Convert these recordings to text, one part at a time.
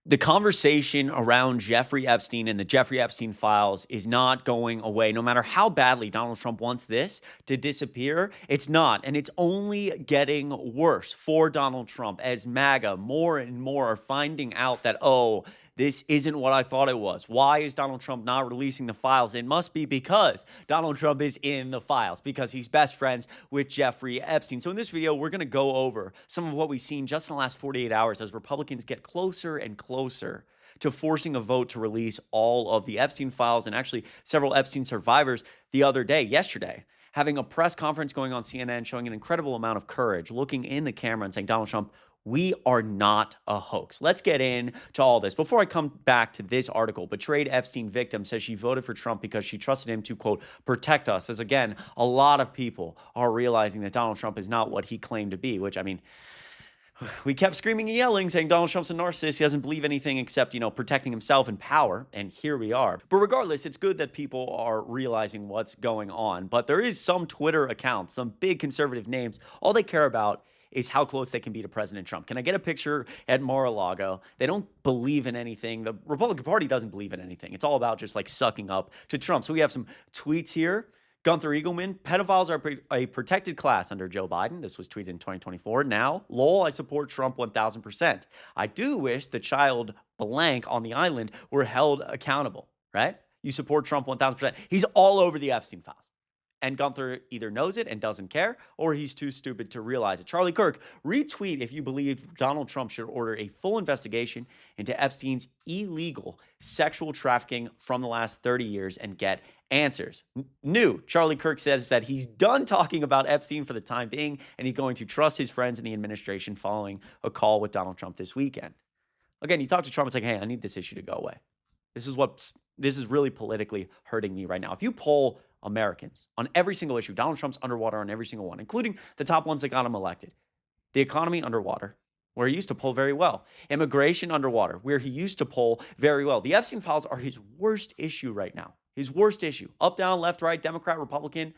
The conversation around Jeffrey Epstein and the Jeffrey Epstein files is not going away. No matter how badly Donald Trump wants this to disappear, it's not. And it's only getting worse for Donald Trump as MAGA more and more are finding out that, oh, this isn't what I thought it was. Why is Donald Trump not releasing the files? It must be because Donald Trump is in the files, because he's best friends with Jeffrey Epstein. So in this video, we're going to go over some of what we've seen just in the last 48 hours as Republicans get closer and closer to forcing a vote to release all of the Epstein files, and actually several Epstein survivors yesterday, having a press conference going on CNN showing an incredible amount of courage, looking in the camera and saying, Donald Trump, we are not a hoax. Let's get into all this. Before I come back to this article, betrayed Epstein victim says she voted for Trump because she trusted him to, quote, protect us. As again, a lot of people are realizing that Donald Trump is not what he claimed to be, which, I mean, we kept screaming and yelling, saying Donald Trump's a narcissist. He doesn't believe anything except, protecting himself and power. And here we are. But regardless, it's good that people are realizing what's going on. But there is some Twitter accounts, some big conservative names. All they care about is how close they can be to President Trump. Can I get a picture at Mar-a-Lago? They don't believe in anything. The Republican Party doesn't believe in anything. It's all about just like sucking up to Trump. So we have some tweets here. Gunther Eagleman, pedophiles are a protected class under Joe Biden. This was tweeted in 2024. Now, lol, I support Trump 1,000%. I do wish the child blank on the island were held accountable, right? You support Trump 1,000%. He's all over the Epstein files. And Gunther either knows it and doesn't care, or he's too stupid to realize it. Charlie Kirk, retweet if you believe Donald Trump should order a full investigation into Epstein's illegal sexual trafficking from the last 30 years and get answers. New, Charlie Kirk says that he's done talking about Epstein for the time being, and he's going to trust his friends in the administration following a call with Donald Trump this weekend. Again, you talk to Trump, it's like, hey, I need this issue to go away. This is really politically hurting me right now. If you poll Americans on every single issue, Donald Trump's underwater on every single one, including the top ones that got him elected. The economy underwater, where he used to poll very well. Immigration underwater, where he used to poll very well. The Epstein files are his worst issue right now. His worst issue. Up, down, left, right, Democrat, Republican,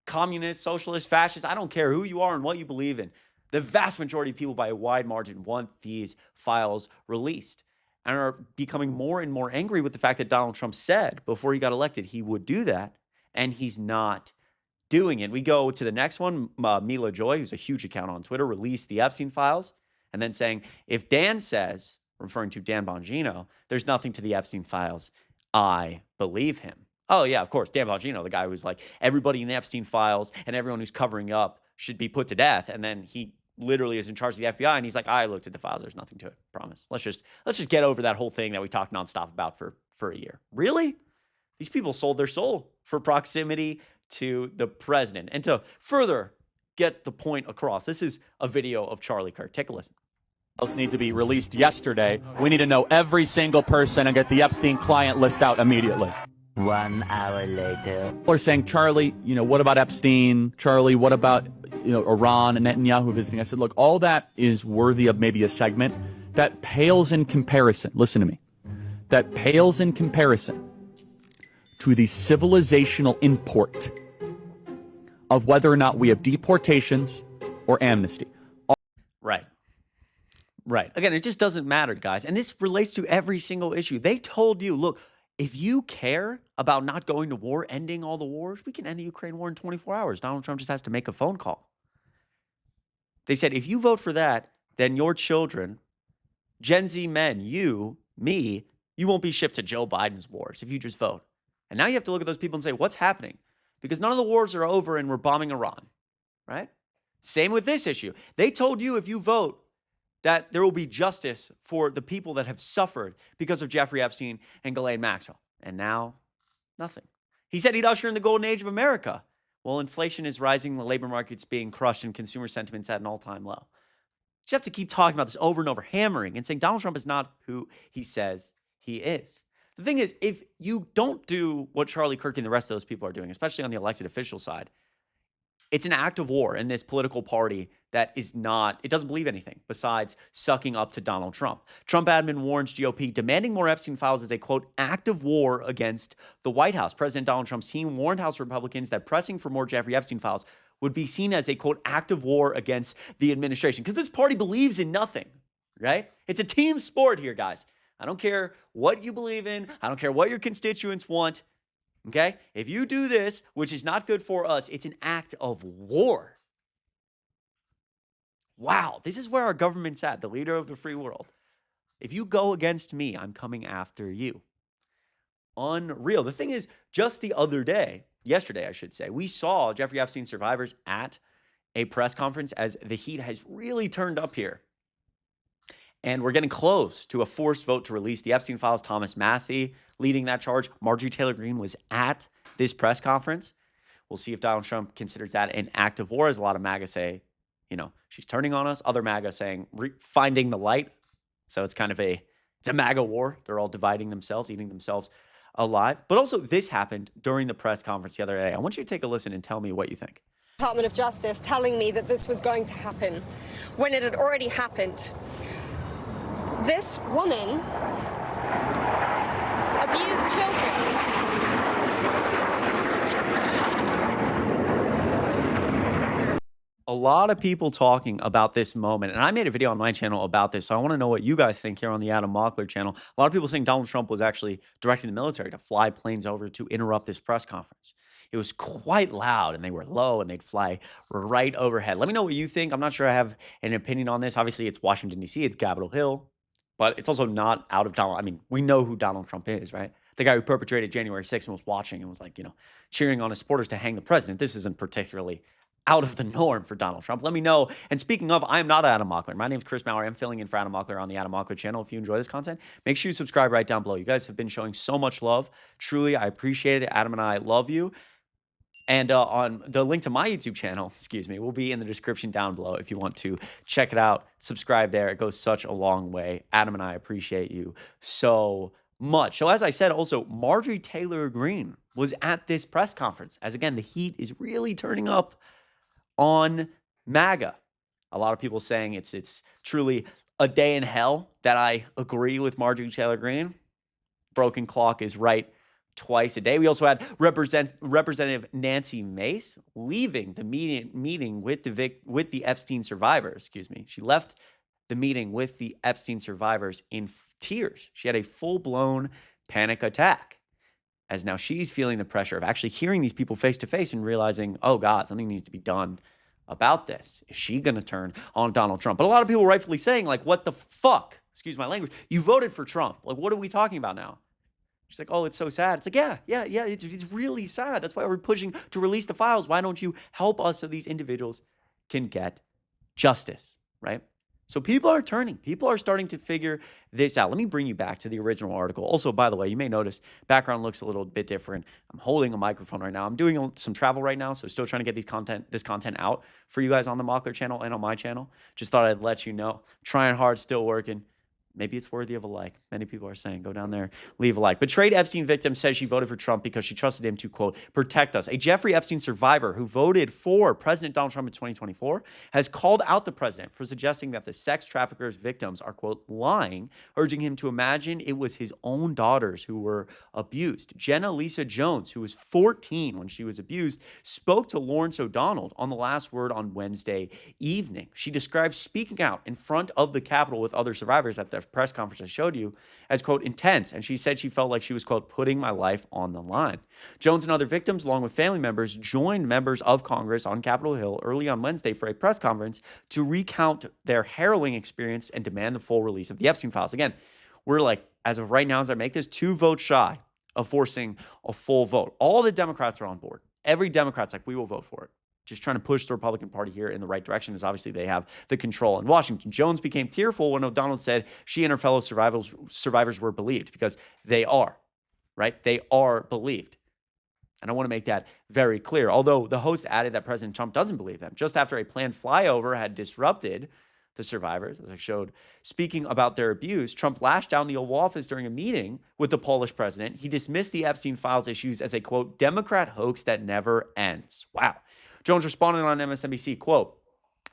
communist, socialist, fascist. I don't care who you are and what you believe in. The vast majority of people by a wide margin want these files released and are becoming more and more angry with the fact that Donald Trump said before he got elected he would do that. And he's not doing it. We go to the next one. Mila Joy, who's a huge account on Twitter, released the Epstein files and then saying, if Dan says, referring to Dan Bongino, there's nothing to the Epstein files, I believe him. Oh, yeah, of course. Dan Bongino, the guy who's like, everybody in the Epstein files and everyone who's covering up should be put to death. And then he literally is in charge of the FBI. And he's like, I looked at the files. There's nothing to it. Promise. Let's just get over that whole thing that we talked nonstop about for a year. Really? These people sold their soul for proximity to the president. And to further get the point across, this is a video of Charlie Kirk. Take a listen. Need to be released yesterday. We need to know every single person and get the Epstein client list out immediately. 1 hour later. Or saying, Charlie, what about Epstein? Charlie, what about, Iran and Netanyahu visiting? I said, look, all that is worthy of maybe a segment. That pales in comparison. Listen to me. That pales in comparison to the civilizational import of whether or not we have deportations or amnesty. Right. Again, it just doesn't matter, guys. And this relates to every single issue. They told you, look, if you care about not going to war, ending all the wars, we can end the Ukraine war in 24 hours. Donald Trump just has to make a phone call. They said, if you vote for that, then your children, Gen Z men, you, me, you won't be shipped to Joe Biden's wars if you just vote. And now you have to look at those people and say, what's happening? Because none of the wars are over and we're bombing Iran, right? Same with this issue. They told you if you vote that there will be justice for the people that have suffered because of Jeffrey Epstein and Ghislaine Maxwell. And now, nothing. He said he'd usher in the golden age of America. Well, inflation is rising, the labor market's being crushed, and consumer sentiment's at an all-time low. You have to keep talking about this over and over, hammering and saying Donald Trump is not who he says he is. The thing is, if you don't do what Charlie Kirk and the rest of those people are doing, especially on the elected official side, it's an act of war in this political party that is not, it doesn't believe anything besides sucking up to Donald Trump. Trump admin warns GOP demanding more Epstein files is a, quote, act of war against the White House. President Donald Trump's team warned House Republicans that pressing for more Jeffrey Epstein files would be seen as a, quote, act of war against the administration. Because this party believes in nothing, right? It's a team sport here, guys. I don't care what you believe in. I don't care what your constituents want. Okay? If you do this, which is not good for us, it's an act of war. Wow, this is where our government's at, the leader of the free world. If you go against me, I'm coming after you. Unreal. The thing is, just the other day, yesterday, I should say, we saw Jeffrey Epstein survivors at a press conference as the heat has really turned up here. And we're getting close to a forced vote to release the Epstein files. Thomas Massie leading that charge. Marjorie Taylor Greene was at this press conference. We'll see if Donald Trump considers that an act of war, as a lot of MAGA say, she's turning on us. Other MAGA saying finding the light. So it's kind of it's a MAGA war. They're all dividing themselves, eating themselves alive. But also this happened during the press conference the other day. I want you to take a listen and tell me what you think. Department of Justice telling me that this was going to happen when it had already happened. This woman abused children. A lot of people talking about this moment, and I made a video on my channel about this, so I want to know what you guys think here on the Adam Mockler channel. A lot of people saying Donald Trump was actually directing the military to fly planes over to interrupt this press conference. It was quite loud, and they were low, and they'd fly right overhead. Let me know what you think. I'm not sure I have an opinion on this. Obviously, it's Washington, D.C., it's Capitol Hill, but it's also not out of Donald. I mean, we know who Donald Trump is, right? The guy who perpetrated January 6th and was watching and was like, cheering on his supporters to hang the president. This isn't particularly out of the norm for Donald Trump. Let me know. And speaking of, I am not Adam Mockler. My name is Chris Mowrey. I'm filling in for Adam Mockler on the Adam Mockler channel. If you enjoy this content, make sure you subscribe right down below. You guys have been showing so much love. Truly, I appreciate it. Adam and I love you. And on the link to my YouTube channel, will be in the description down below if you want to check it out. Subscribe there. It goes such a long way. Adam and I appreciate you so much. So as I said, also, Marjorie Taylor Greene was at this press conference. As again, the heat is really turning up on MAGA. A lot of people saying it's truly a day in hell. That I agree with Marjorie Taylor Greene. Broken clock is right twice a day. We also had Representative Nancy Mace leaving the meeting with the Epstein survivors. She left the meeting with the Epstein survivors in tears. She had a full-blown panic attack, as now she's feeling the pressure of actually hearing these people face to face and realizing, oh God, something needs to be done about this. Is she going to turn on Donald Trump? But a lot of people rightfully saying, like, what the fuck? Excuse my language. You voted for Trump. Like, what are we talking about now? She's like, oh, it's so sad. It's like, yeah, it's really sad. That's why we're pushing to release the files. Why don't you help us so these individuals can get justice, right? So people are turning. People are starting to figure this out. Let me bring you back to the original article. Also, by the way, you may notice background looks a little bit different. I'm holding a microphone right now. I'm doing some travel right now, so still trying to get this content out for you guys on the Mockler channel and on my channel. Just thought I'd let you know. Trying hard, still working. Maybe it's worthy of a like. Many people are saying, go down there, leave a like. Betrayed Epstein victim says she voted for Trump because she trusted him to, quote, protect us. A Jeffrey Epstein survivor who voted for President Donald Trump in 2024 has called out the president for suggesting that the sex trafficker's victims are, quote, lying, urging him to imagine it was his own daughters who were abused. Jenna Lisa Jones, who was 14 when she was abused, spoke to Lawrence O'Donnell on The Last Word on Wednesday evening. She described speaking out in front of the Capitol with other survivors at the press conference I showed you as, quote, intense. And she said she felt like she was, quote, putting my life on the line. Jones and other victims, along with family members, joined members of Congress on Capitol Hill early on Wednesday for a press conference to recount their harrowing experience and demand the full release of the Epstein files. Again, we're like, as of right now, as I make this, 2 votes shy of forcing a full vote. All the Democrats are on board. Every Democrat's like, we will vote for it. Just trying to push the Republican Party here in the right direction, as obviously they have the control in Washington. Jones became tearful when O'Donnell said she and her fellow survivors were believed, because they are, right? They are believed. And I want to make that very clear. Although the host added that President Trump doesn't believe them, just after a planned flyover had disrupted the survivors, as I showed. Speaking about their abuse, Trump lashed down the Oval Office during a meeting with the Polish president. He dismissed the Epstein files issues as a, quote, Democrat hoax that never ends. Wow. Jones responded on MSNBC, quote,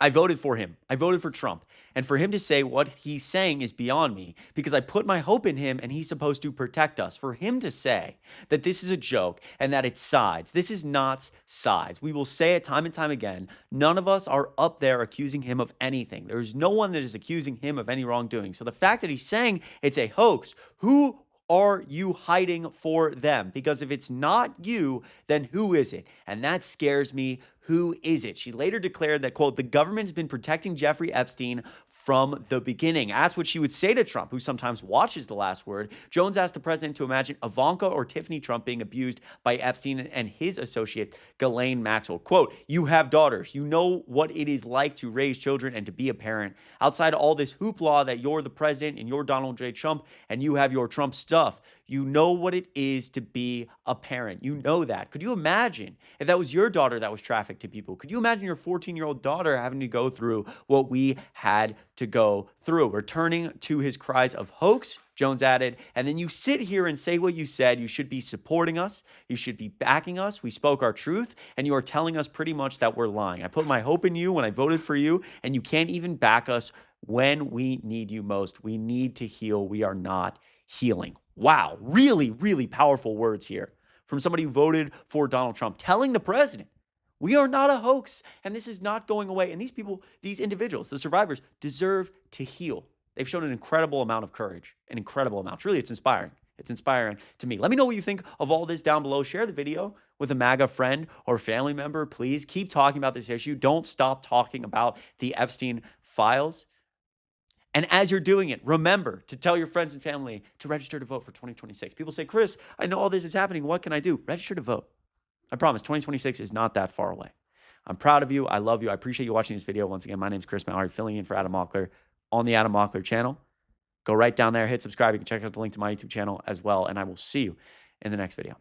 I voted for him. I voted for Trump. And for him to say what he's saying is beyond me because I put my hope in him and he's supposed to protect us. For him to say that this is a joke and that it's sides, this is not sides. We will say it time and time again. None of us are up there accusing him of anything. There's no one that is accusing him of any wrongdoing. So the fact that he's saying it's a hoax, who are you hiding for them? Because if it's not you, then who is it? And that scares me. Who is it? She later declared that, quote, the government has been protecting Jeffrey Epstein from the beginning. Asked what she would say to Trump, who sometimes watches The Last Word, Jones asked the president to imagine Ivanka or Tiffany Trump being abused by Epstein and his associate, Ghislaine Maxwell. Quote, you have daughters. You know what it is like to raise children and to be a parent. Outside all this hoopla that you're the president and you're Donald J. Trump and you have your Trump stuff, you know what it is to be a parent. You know that. Could you imagine if that was your daughter that was trafficked to people? Could you imagine your 14-year-old daughter having to go through what we had to go through? Returning to his cries of hoax, Jones added, and then you sit here and say what you said. You should be supporting us. You should be backing us. We spoke our truth, and you are telling us pretty much that we're lying. I put my hope in you when I voted for you, and you can't even back us when we need you most. We need to heal. We are not healing. Wow, really, really powerful words here from somebody who voted for Donald Trump, telling the president, we are not a hoax, and this is not going away. And these people, these individuals, the survivors, deserve to heal. They've shown an incredible amount of courage, an incredible amount. Truly, it's inspiring. It's inspiring to me. Let me know what you think of all this down below. Share the video with a MAGA friend or family member. Please keep talking about this issue. Don't stop talking about the Epstein files. And as you're doing it, remember to tell your friends and family to register to vote for 2026. People say, Chris, I know all this is happening. What can I do? Register to vote. I promise 2026 is not that far away. I'm proud of you. I love you. I appreciate you watching this video. Once again, my name is Chris Mowrey, filling in for Adam Mockler on the Adam Mockler channel. Go right down there, hit subscribe. You can check out the link to my YouTube channel as well. And I will see you in the next video.